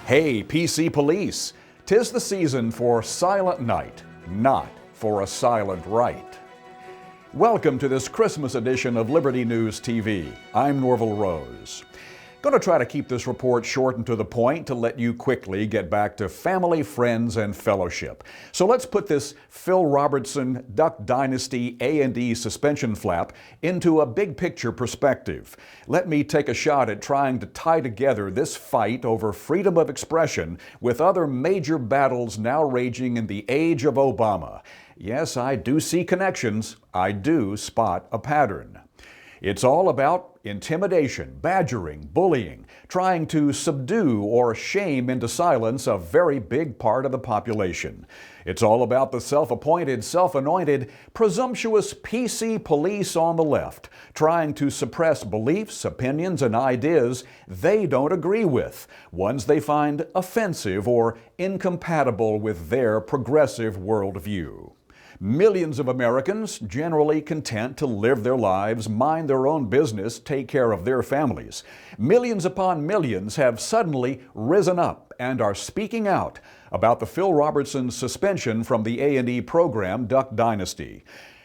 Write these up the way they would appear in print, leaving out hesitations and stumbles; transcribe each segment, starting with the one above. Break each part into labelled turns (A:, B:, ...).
A: Hey, PC police, 'tis the season for silent night, not for a silent right. Welcome to this Christmas edition of Liberty News TV. I'm Norvell Rose. Going to try to keep this report short and to the point to let you quickly get back to family, friends, and fellowship. So let's put this Phil Robertson Duck Dynasty A&E suspension flap into a big picture perspective. Let me take a shot at trying to tie together this fight over freedom of expression with other major battles now raging in the age of Obama. Yes, I do see connections. I do spot a pattern. It's all about intimidation, badgering, bullying, trying to subdue or shame into silence a very big part of the population. It's all about the self-appointed, self-anointed, presumptuous PC police on the left, trying to suppress beliefs, opinions, and ideas they don't agree with, ones they find offensive or incompatible with their progressive worldview. Millions of Americans generally content to live their lives, mind their own business, take care of their families. Millions upon millions have suddenly risen up and are speaking out about the Phil Robertson suspension from the A&E program Duck Dynasty.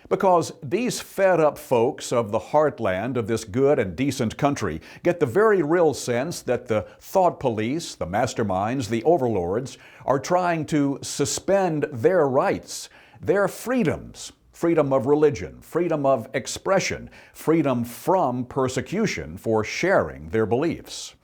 A: Because these fed-up folks of the heartland of this good and decent country get the very real sense that the thought police, the masterminds, the overlords, are trying to suspend their rights, their freedoms, freedom of religion, freedom of expression, freedom from persecution for sharing their beliefs.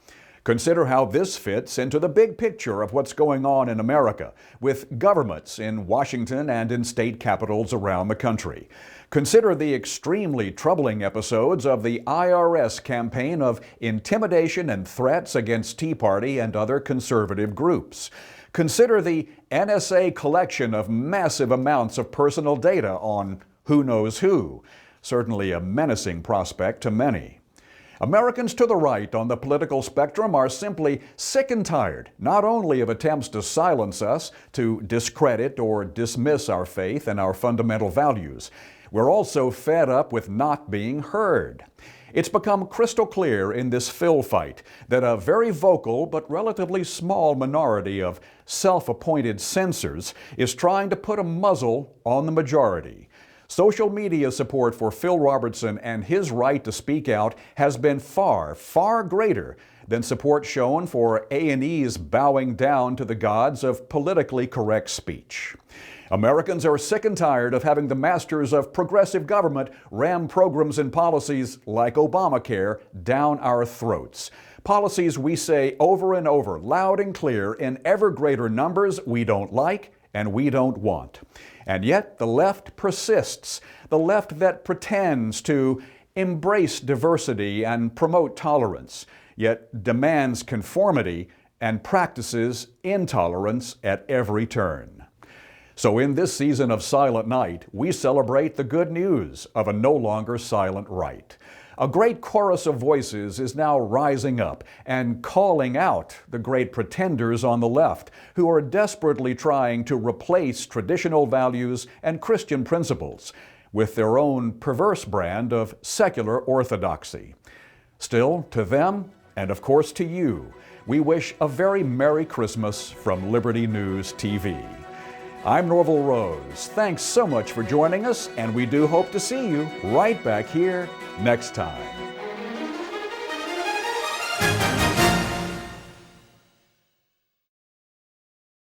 A: Consider how this fits into the big picture of what's going on in America with governments in Washington and in state capitals around the country. Consider the extremely troubling episodes of the IRS campaign of intimidation and threats against Tea Party and other conservative groups. Consider the NSA collection of massive amounts of personal data on who knows who, certainly a menacing prospect to many. Americans to the right on the political spectrum are simply sick and tired, not only of attempts to silence us, to discredit or dismiss our faith and our fundamental values. We're also fed up with not being heard. It's become crystal clear in this Phil fight that a very vocal but relatively small minority of self-appointed censors is trying to put a muzzle on the majority. Social media support for Phil Robertson and his right to speak out has been far, far greater than support shown for A&E's bowing down to the gods of politically correct speech. Americans are sick and tired of having the masters of progressive government ram programs and policies like Obamacare down our throats. Policies we say over and over, loud and clear, in ever greater numbers we don't like and we don't want. And yet the left persists, the left that pretends to embrace diversity and promote tolerance, yet demands conformity and practices intolerance at every turn. So in this season of Silent Night, we celebrate the good news of a no longer silent right. A great chorus of voices is now rising up and calling out the great pretenders on the left who are desperately trying to replace traditional values and Christian principles with their own perverse brand of secular orthodoxy. Still, to them, and of course to you, we wish a very Merry Christmas from Liberty News TV. I'm Norvell Rose. Thanks so much for joining us, and we do hope to see you right back here next time.